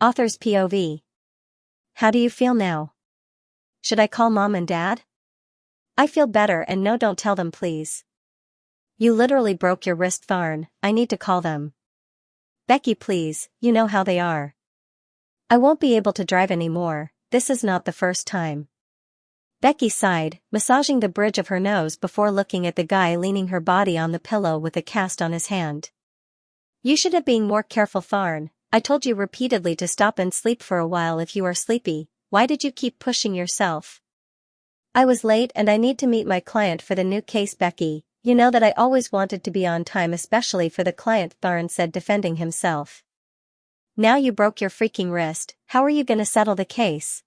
Author's POV. How do you feel now? Should I call mom and dad? I feel better and no, don't tell them please. You literally broke your wrist, Thorn, I need to call them. Becky please, you know how they are. I won't be able to drive anymore, this is not the first time. Becky sighed, massaging the bridge of her nose before looking at the guy leaning her body on the pillow with a cast on his hand. You should have been more careful, Thorn. I told you repeatedly to stop and sleep for a while if you are sleepy. Why did you keep pushing yourself? I was late and I need to meet my client for the new case, Becky. You know that I always wanted to be on time, especially for the client, Thorn said, defending himself. Now you broke your freaking wrist, how are you gonna settle the case?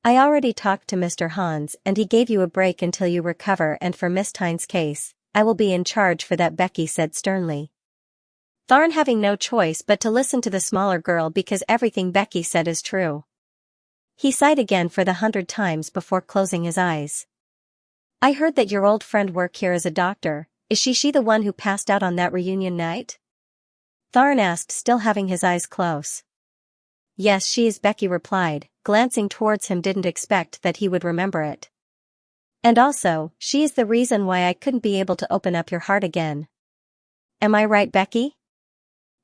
I already talked to Mr. Hans and he gave you a break until you recover, and for Miss Tyne's case, I will be in charge for that, Becky said sternly. Thorn having no choice but to listen to the smaller girl because everything Becky said is true. He sighed again for the 100th time before closing his eyes. I heard that your old friend worked here as a doctor. Is she the one who passed out on that reunion night? Thorn asked, still having his eyes closed. Yes, she is, Becky replied, glancing towards him. Didn't expect that he would remember it. And also, she is the reason why I couldn't be able to open up your heart again. Am I right, Becky?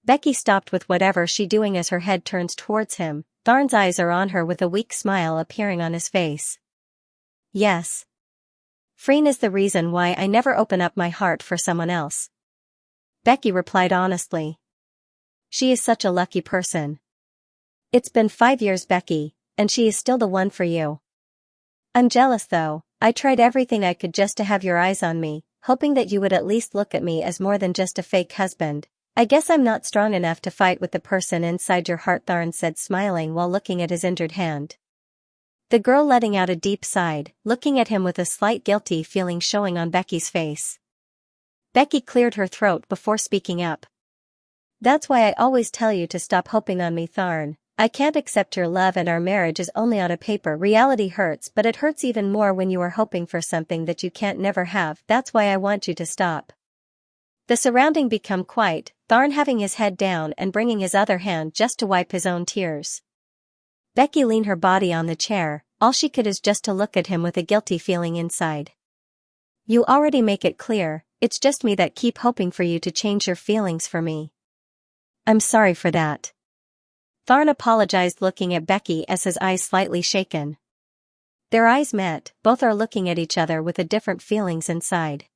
Becky stopped with whatever she doing as her head turns towards him. Thorn's eyes are on her with a weak smile appearing on his face. Yes. Freen is the reason why I never open up my heart for someone else. Becky replied honestly. She is such a lucky person. It's been 5 years, Becky, and she is still the one for you. I'm jealous though. I tried everything I could just to have your eyes on me, hoping that you would at least look at me as more than just a fake husband. I guess I'm not strong enough to fight with the person inside your heart, Thorn said, smiling while looking at his injured hand. The girl letting out a deep sigh, looking at him with a slight guilty feeling showing on Becky's face. Becky cleared her throat before speaking up. That's why I always tell you to stop hoping on me, Thorn. I can't accept your love and our marriage is only on a paper. Reality hurts, but it hurts even more when you are hoping for something that you can't never have. That's why I want you to stop. The surrounding become quiet, Thorn having his head down and bringing his other hand just to wipe his own tears. Becky leaned her body on the chair, all she could is just to look at him with a guilty feeling inside. You already make it clear, it's just me that keep hoping for you to change your feelings for me. I'm sorry for that. Thorn apologized, looking at Becky as his eyes slightly shaken. Their eyes met, both are looking at each other with a different feelings inside.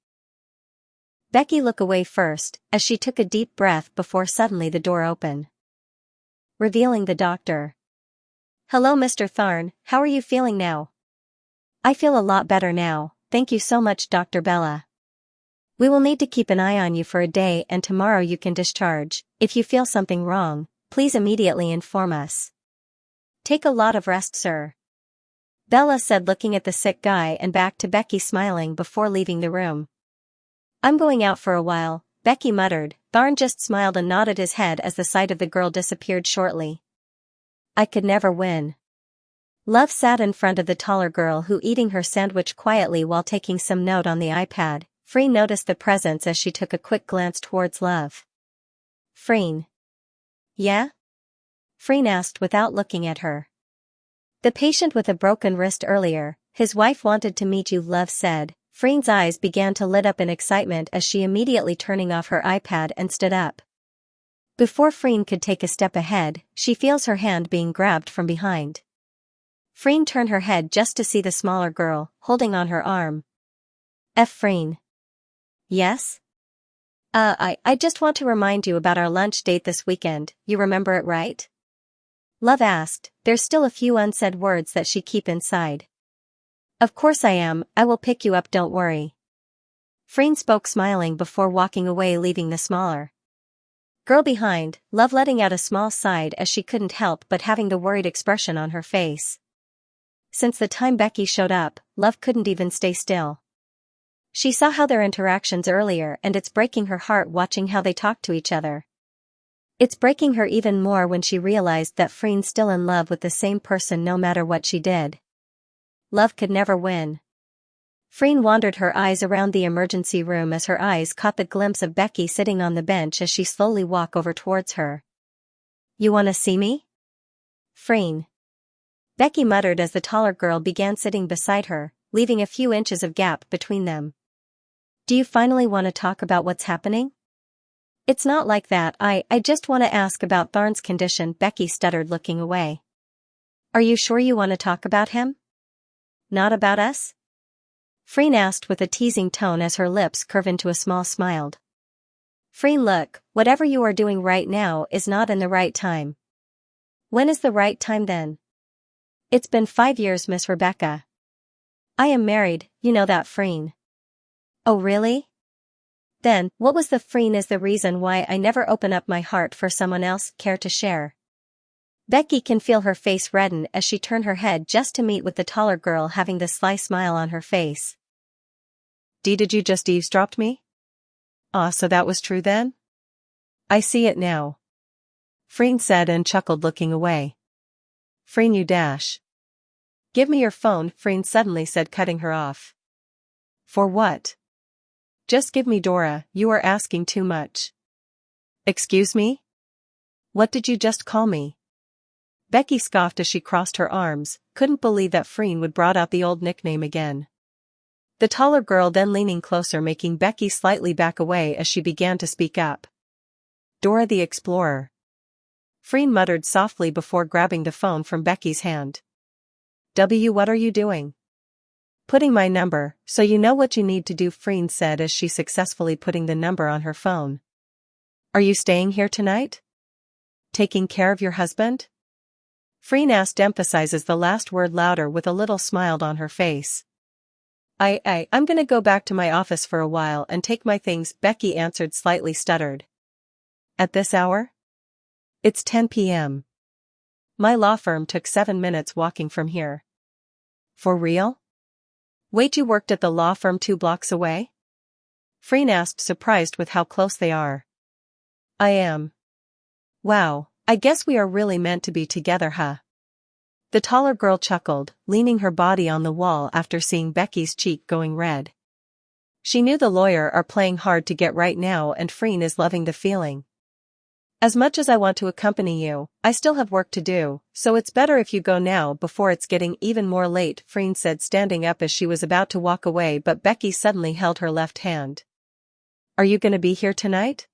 Becky looked away first, as she took a deep breath before suddenly the door opened, revealing the doctor. Hello, Mr. Thorn, how are you feeling now? I feel a lot better now, thank you so much, Dr. Bella. We will need to keep an eye on you for a day and tomorrow you can discharge. If you feel something wrong, please immediately inform us. Take a lot of rest, sir. Bella said, looking at the sick guy and back to Becky, smiling before leaving the room. I'm going out for a while, Becky muttered. Thorn just smiled and nodded his head as the sight of the girl disappeared shortly. I could never win. Love sat in front of the taller girl who eating her sandwich quietly while taking some note on the iPad. Freen noticed the presence as she took a quick glance towards Love. Freen. Yeah? Freen asked without looking at her. The patient with a broken wrist earlier, his wife wanted to meet you, Love said. Freen's eyes began to lit up in excitement as she immediately turning off her iPad and stood up. Before Freen could take a step ahead, she feels her hand being grabbed from behind. Freen turned her head just to see the smaller girl, holding on her arm. Freen. Yes? I just want to remind you about our lunch date this weekend, you remember it, right? Love asked, there's still a few unsaid words that she keep inside. Of course I am, I will pick you up, don't worry. Freen spoke, smiling before walking away, leaving the smaller girl behind, Love letting out a small sigh as she couldn't help but having the worried expression on her face. Since the time Becky showed up, Love couldn't even stay still. She saw how their interactions earlier and it's breaking her heart watching how they talk to each other. It's breaking her even more when she realized that Freen's still in love with the same person no matter what she did. Love could never win. Freen wandered her eyes around the emergency room as her eyes caught the glimpse of Becky sitting on the bench as she slowly walked over towards her. You wanna see me? Freen. Becky muttered as the taller girl began sitting beside her, leaving a few inches of gap between them. Do you finally want to talk about what's happening? It's not like that, I just want to ask about Thorn's condition, Becky stuttered, looking away. Are you sure you want to talk about him? Not about us? Freen asked with a teasing tone as her lips curved into a small smile. Freen, look, whatever you are doing right now is not in the right time. When is the right time then? It's been 5 years, Miss Rebecca. I am married, you know that, Freen. Oh really? Then, what was the Freen is the reason why I never open up my heart for someone else, care to share? Becky can feel her face redden as she turned her head just to meet with the taller girl having the sly smile on her face. Did you just eavesdrop me? So that was true then? I see it now. Freen said and chuckled, looking away. Freen, you dash. Give me your phone, Freen suddenly said, cutting her off. For what? Just give me Dora, you are asking too much. Excuse me? What did you just call me? Becky scoffed as she crossed her arms, couldn't believe that Freen would brought out the old nickname again. The taller girl then leaning closer, making Becky slightly back away as she began to speak up. Dora the Explorer. Freen muttered softly before grabbing the phone from Becky's hand. What are you doing? Putting my number, so you know what you need to do, Freen said as she successfully putting the number on her phone. Are you staying here tonight? Taking care of your husband? Freen asked, emphasizes the last word louder with a little smile on her face. I'm gonna go back to my office for a while and take my things, Becky answered, slightly stuttered. At this hour? It's 10 p.m. My law firm took 7 minutes walking from here. For real? Wait, you worked at the law firm 2 blocks away? Freen asked, surprised with how close they are. I am. Wow, I guess we are really meant to be together, huh? The taller girl chuckled, leaning her body on the wall after seeing Becky's cheek going red. She knew the lawyer are playing hard to get right now, and Freen is loving the feeling. As much as I want to accompany you, I still have work to do, so it's better if you go now before it's getting even more late, Freen said, standing up as she was about to walk away, but Becky suddenly held her left hand. Are you gonna be here tonight?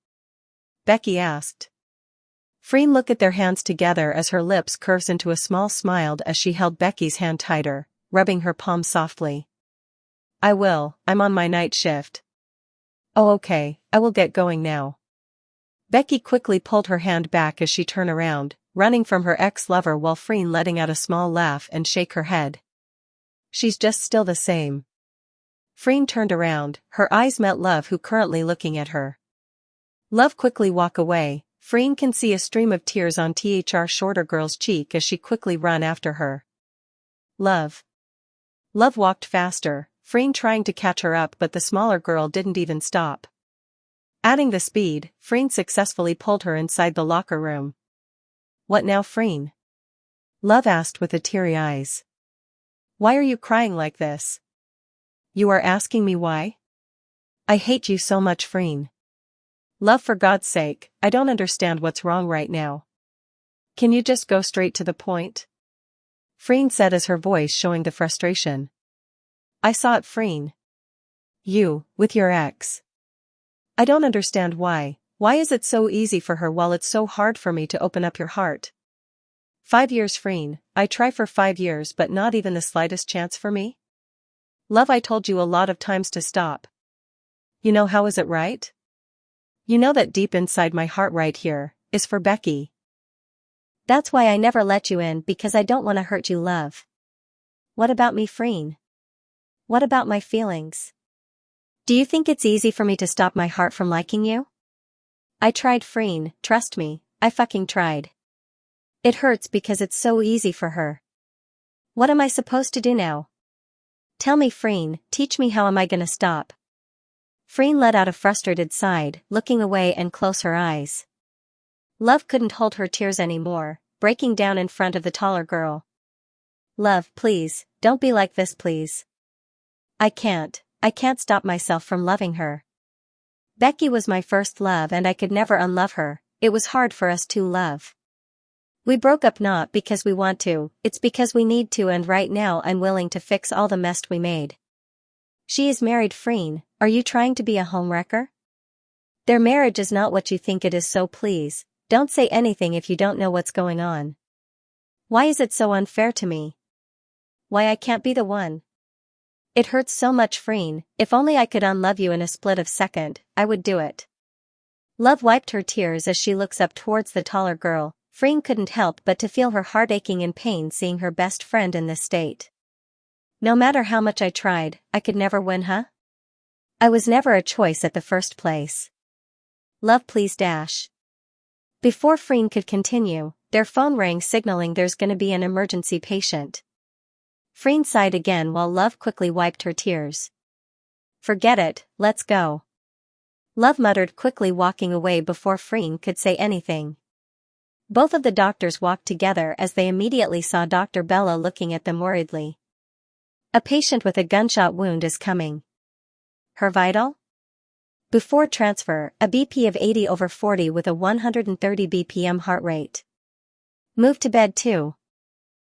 Becky asked. Freen looked at their hands together as her lips curved into a small smile as she held Becky's hand tighter, rubbing her palm softly. I will, I'm on my night shift. Oh okay, I will get going now. Becky quickly pulled her hand back as she turned around, running from her ex-lover, while Freen letting out a small laugh and shake her head. She's just still the same. Freen turned around, her eyes met Love, who currently looking at her. Love quickly walk away. Freen can see a stream of tears on her shorter girl's cheek as she quickly run after her. Love. Love walked faster, Freen trying to catch her up, but the smaller girl didn't even stop. Adding the speed, Freen successfully pulled her inside the locker room. What now, Freen? Love asked with a teary eyes. Why are you crying like this? You are asking me why? I hate you so much, Freen. Love, for God's sake, I don't understand what's wrong right now. Can you just go straight to the point? Freen said as her voice showing the frustration. I saw it, Freen. You, with your ex. I don't understand why. Why is it so easy for her while it's so hard for me to open up your heart? 5 years, Freen, I try for 5 years, but not even the slightest chance for me? Love, I told you a lot of times to stop. You know how is it right? You know that deep inside my heart right here, is for Becky. That's why I never let you in, because I don't want to hurt you, Love. What about me, Freen? What about my feelings? Do you think it's easy for me to stop my heart from liking you? I tried, Freen, trust me, I fucking tried. It hurts because it's so easy for her. What am I supposed to do now? Tell me, Freen, teach me, how am I gonna stop? Freen let out a frustrated sigh, looking away and close her eyes. Love couldn't hold her tears anymore, breaking down in front of the taller girl. Love, please, don't be like this, please. I can't stop myself from loving her. Becky was my first love and I could never unlove her, it was hard for us to love. We broke up not because we want to, it's because we need to, and right now I'm willing to fix all the mess we made. She is married. Freen, are you trying to be a homewrecker? Their marriage is not what you think it is, so please, don't say anything if you don't know what's going on. Why is it so unfair to me? Why I can't be the one? It hurts so much. Freen, if only I could unlove you in a split of second, I would do it. Love wiped her tears as she looks up towards the taller girl. Freen couldn't help but to feel her heart aching in pain seeing her best friend in this state. No matter how much I tried, I could never win, huh? I was never a choice at the first place. Love, please dash. Before Freen could continue, their phone rang signaling there's gonna be an emergency patient. Freen sighed again while Love quickly wiped her tears. Forget it, let's go. Love muttered quickly, walking away before Freen could say anything. Both of the doctors walked together as they immediately saw Dr. Bella looking at them worriedly. A patient with a gunshot wound is coming. Her vital? Before transfer, a BP of 80/40 with a 130 BPM heart rate. Move to bed too.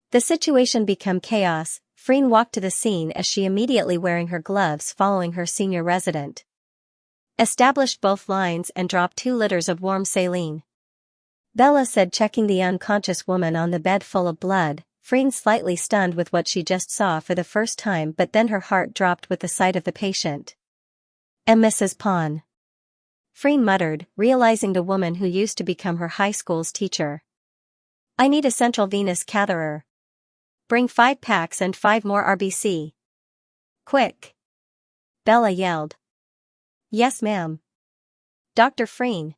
The situation became chaos. Freen walked to the scene as she immediately wearing her gloves following her senior resident. Established both lines and dropped 2 liters of warm saline. Bella said, checking the unconscious woman on the bed full of blood. Freen slightly stunned with what she just saw for the first time, but then her heart dropped with the sight of the patient. And Mrs. Pon. Freen muttered, realizing the woman who used to become her high school's teacher. I need a central venous catheter. Bring 5 packs and 5 more RBC. Quick. Bella yelled. Yes, ma'am. Dr. Freen.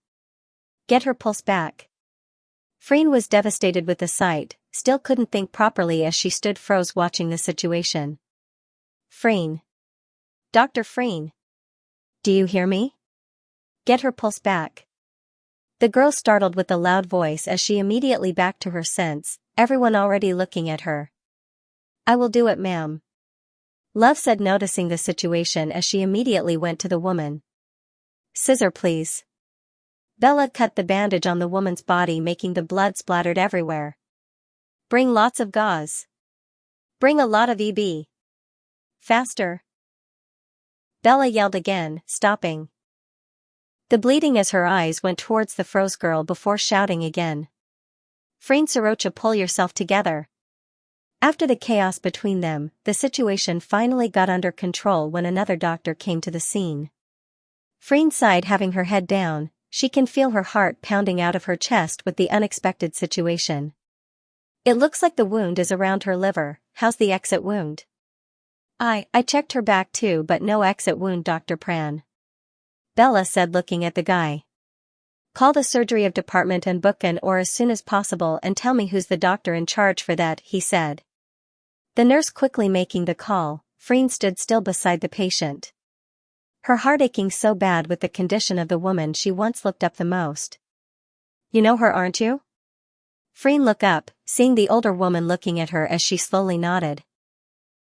Get her pulse back. Freen was devastated with the sight, still couldn't think properly as she stood froze watching the situation. Freen. Dr. Freen. Do you hear me? Get her pulse back. The girl startled with the loud voice as she immediately backed to her sense, everyone already looking at her. I will do it, ma'am. Love said, noticing the situation as she immediately went to the woman. Scissor, please. Bella cut the bandage on the woman's body, making the blood splattered everywhere. Bring lots of gauze. Bring a lot of EB. Faster. Bella yelled again, stopping the bleeding as her eyes went towards the froze girl before shouting again. Freen, Sorocha, pull yourself together. After the chaos between them, the situation finally got under control when another doctor came to the scene. Freen sighed, having her head down. She can feel her heart pounding out of her chest with the unexpected situation. It looks like the wound is around her liver. How's the exit wound? I checked her back too, but no exit wound, Dr. Pran. Bella said, looking at the guy. Call the surgery of department and book an or as soon as possible and tell me who's the doctor in charge for that, he said. The nurse quickly making the call. Freen stood still beside the patient. Her heart aching so bad with the condition of the woman she once looked up the most. You know her, aren't you? Freen looked up, seeing the older woman looking at her as she slowly nodded.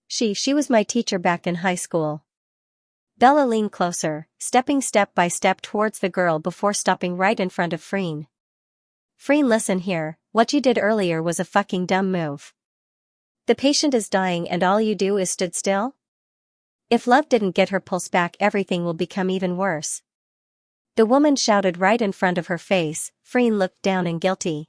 She was my teacher back in high school. Bella leaned closer, stepping step by step towards the girl before stopping right in front of Freen. Freen, listen here, what you did earlier was a fucking dumb move. The patient is dying and all you do is stood still? If Love didn't get her pulse back, everything will become even worse. The woman shouted right in front of her face. Freen looked down and guilty.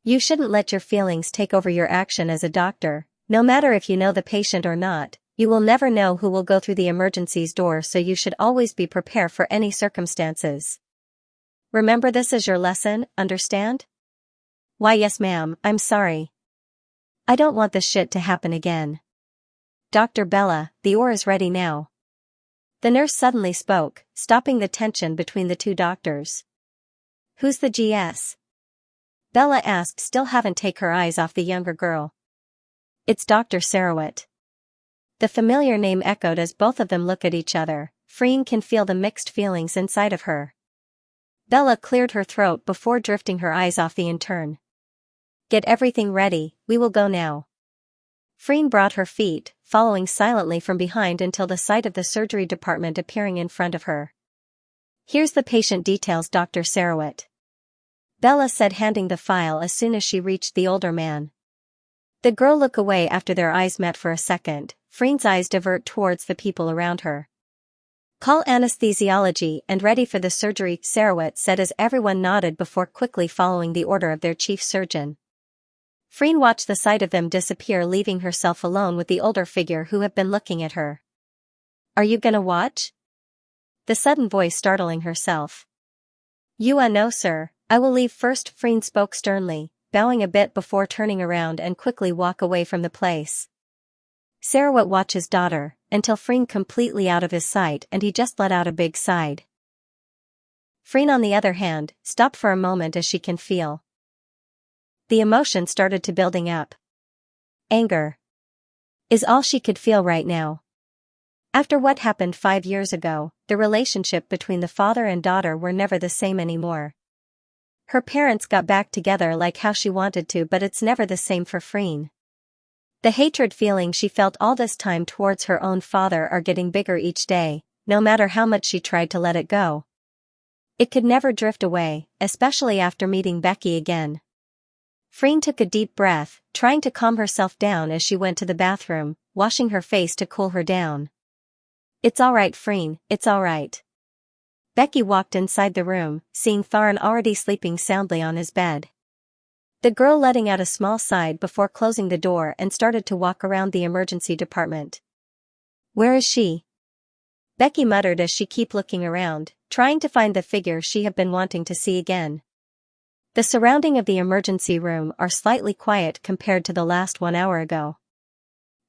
You shouldn't let your feelings take over your action as a doctor. No matter if you know the patient or not, you will never know who will go through the emergencies door, so you should always be prepared for any circumstances. Remember this as your lesson, understand? Why, yes, ma'am, I'm sorry. I don't want this shit to happen again. Dr. Bella, the oar is ready now. The nurse suddenly spoke, stopping the tension between the two doctors. Who's the GS? Bella asked, still haven't taken her eyes off the younger girl. It's Dr. 𝖊𝖇𝖊𝖈𝖈𝖆'𝖘. The familiar name echoed as both of them look at each other. Freen can feel the mixed feelings inside of her. Bella cleared her throat before drifting her eyes off the intern. Get everything ready, we will go now. Freen brought her feet, following silently from behind until the sight of the surgery department appearing in front of her. Here's the patient details, Dr. 𝖊𝖇𝖊𝖈𝖈𝖆'𝖘. Bella said, handing the file as soon as she reached the older man. The girl looked away after their eyes met for a second. Freen's eyes divert towards the people around her. Call anesthesiology and ready for the surgery, 𝖗𝖊𝖇𝖊𝖈𝖈𝖆'𝖘 said as everyone nodded before quickly following the order of their chief surgeon. Freen watched the sight of them disappear, leaving herself alone with the older figure who had been looking at her. Are you gonna watch? The sudden voice startling herself. No sir, I will leave first, Freen spoke sternly, bowing a bit before turning around and quickly walk away from the place. 𝖗𝖊𝖇𝖊𝖈𝖈𝖆'𝖘 watched his daughter, until Freen completely out of his sight, and he just let out a big sigh. Freen on the other hand, stopped for a moment as she can feel. The emotion started to building up. Anger is all she could feel right now. After what happened 5 years ago, the relationship between the father and daughter were never the same anymore. Her parents got back together like how she wanted to, but it's never the same for Freen. The hatred feeling she felt all this time towards her own father are getting bigger each day, no matter how much she tried to let it go. It could never drift away, especially after meeting Becky again. Freen took a deep breath, trying to calm herself down as she went to the bathroom, washing her face to cool her down. It's alright, Freen, it's alright. Becky walked inside the room, seeing Thorn already sleeping soundly on his bed. The girl letting out a small sigh before closing the door and started to walk around the emergency department. Where is she? Becky muttered as she kept looking around, trying to find the figure she had been wanting to see again. The surrounding of the emergency room are slightly quiet compared to the last 1 hour ago.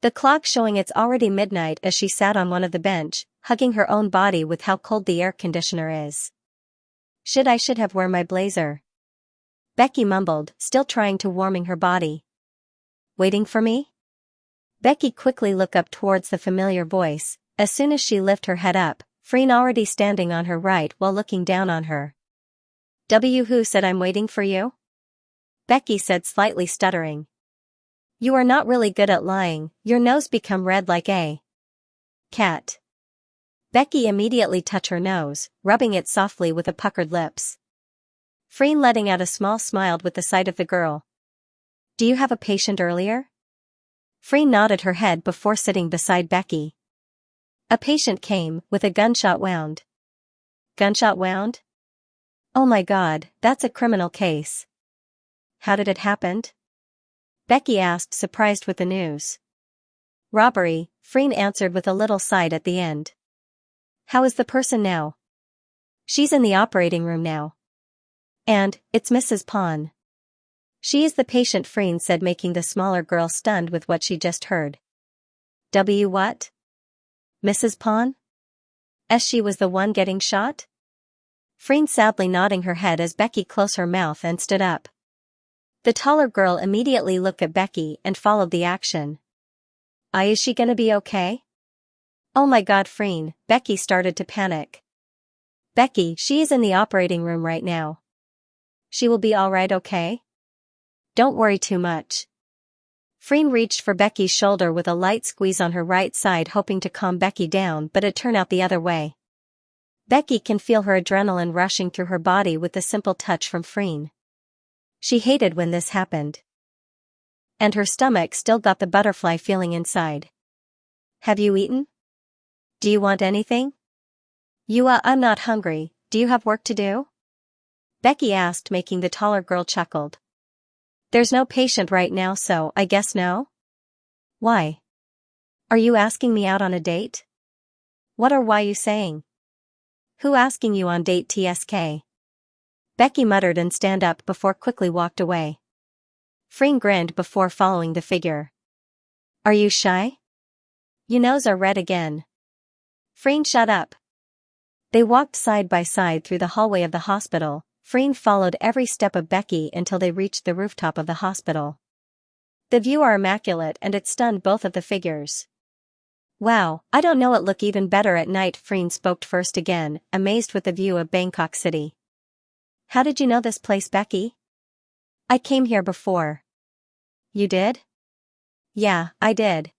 The clock showing it's already midnight as she sat on one of the bench, hugging her own body with how cold the air conditioner is. Should have wear my blazer? Becky mumbled, still trying to warming her body. Waiting for me? Becky quickly looked up towards the familiar voice. As soon as she lifted her head up, Freen already standing on her right while looking down on her. Who said I'm waiting for you? Becky said, slightly stuttering. You are not really good at lying, your nose become red like a cat. Becky immediately touched her nose, rubbing it softly with a puckered lips. Freen letting out a small smile with the sight of the girl. Do you have a patient earlier? Freen nodded her head before sitting beside Becky. A patient came, with a gunshot wound. Gunshot wound? Oh my God, that's a criminal case. How did it happen? Becky asked, surprised with the news. Robbery, Freen answered with a little sigh at the end. How is the person now? She's in the operating room now. And, it's Mrs. 𝖗𝖊𝖈𝖈𝖆'𝖘. She is the patient, Freen said, making the smaller girl stunned with what she just heard. What? Mrs. 𝖗𝖊𝖈𝖈𝖆'𝖘? She was the one getting shot? Freen sadly nodding her head as Becky closed her mouth and stood up. The taller girl immediately looked at Becky and followed the action. Is she gonna be okay? Oh my God, Freen, Becky started to panic. Becky, she is in the operating room right now. She will be alright, okay? Don't worry too much. Freen reached for Becky's shoulder with a light squeeze on her right side, hoping to calm Becky down, but it turned out the other way. Becky can feel her adrenaline rushing through her body with the simple touch from Freen. She hated when this happened. And her stomach still got the butterfly feeling inside. Have you eaten? Do you want anything? I'm not hungry, do you have work to do? Becky asked, making the taller girl chuckled. There's no patient right now, so I guess no? Why? Are you asking me out on a date? What or why you saying? Who asking you on date TSK? Becky muttered and stand up before quickly walked away. Freen grinned before following the figure. Are you shy? Your nose are red again. Freen, shut up. They walked side by side through the hallway of the hospital. Freen followed every step of Becky until they reached the rooftop of the hospital. The view are immaculate and it stunned both of the figures. Wow, I don't know, it look even better at night, Freen spoke first again, amazed with the view of Bangkok City. How did you know this place, Becky? I came here before. You did? Yeah, I did.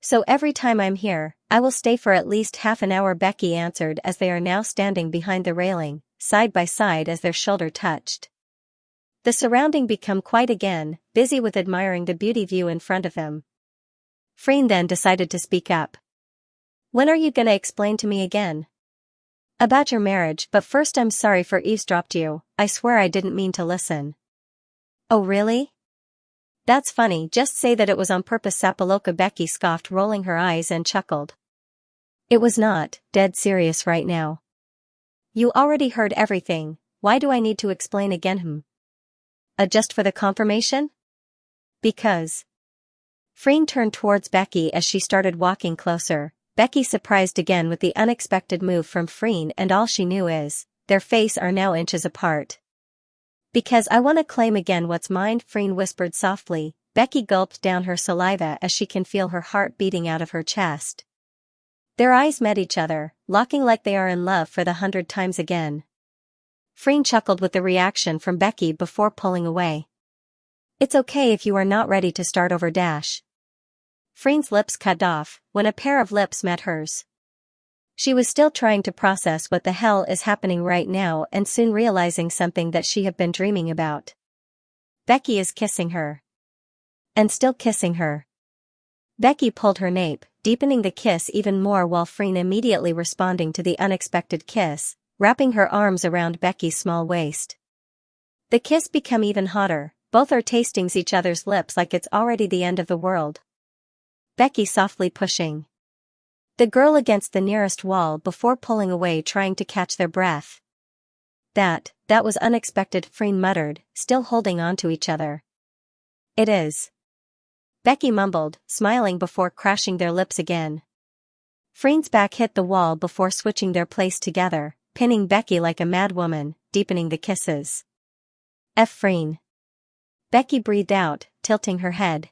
So every time I'm here, I will stay for at least half an hour, Becky answered as they are now standing behind the railing, side by side as their shoulder touched. The surrounding become quiet again, busy with admiring the beauty view in front of him. Freen then decided to speak up. When are you gonna explain to me again? About your marriage, but first I'm sorry for eavesdropped you, I swear I didn't mean to listen. Oh really? That's funny, just say that it was on purpose, 𝖊𝖇𝖊𝖈𝖈𝖆'𝖘 scoffed, rolling her eyes, and chuckled. It was not, dead serious right now. You already heard everything, why do I need to explain again? Just for the confirmation? Because. Freen turned towards Becky as she started walking closer. Becky surprised again with the unexpected move from Freen, and all she knew is, their faces are now inches apart. Because I want to claim again what's mine, Freen whispered softly. Becky gulped down her saliva as she can feel her heart beating out of her chest. Their eyes met each other, locking like they are in love for the 100th time again. Freen chuckled with the reaction from Becky before pulling away. It's okay if you are not ready to start over. Freen's lips cut off when a pair of lips met hers. She was still trying to process what the hell is happening right now, and soon realizing something that she had been dreaming about. Becky is kissing her. And still kissing her. Becky pulled her nape, deepening the kiss even more, while Freen immediately responding to the unexpected kiss, wrapping her arms around Becky's small waist. The kiss became even hotter, both are tasting each other's lips like it's already the end of the world. Becky softly pushing the girl against the nearest wall before pulling away, trying to catch their breath. That was unexpected, Freen muttered, still holding on to each other. It is. Becky mumbled, smiling before crashing their lips again. Freen's back hit the wall before switching their place together, pinning Becky like a mad woman, deepening the kisses. Freen. Becky breathed out, tilting her head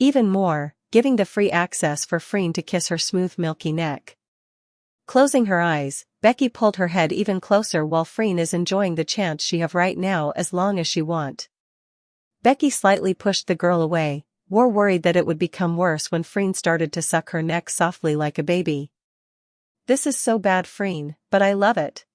even more, giving the free access for Freen to kiss her smooth milky neck. Closing her eyes, Becky pulled her head even closer while Freen is enjoying the chance she have right now as long as she want. Becky slightly pushed the girl away, more worried that it would become worse when Freen started to suck her neck softly like a baby. This is so bad, Freen, but I love it.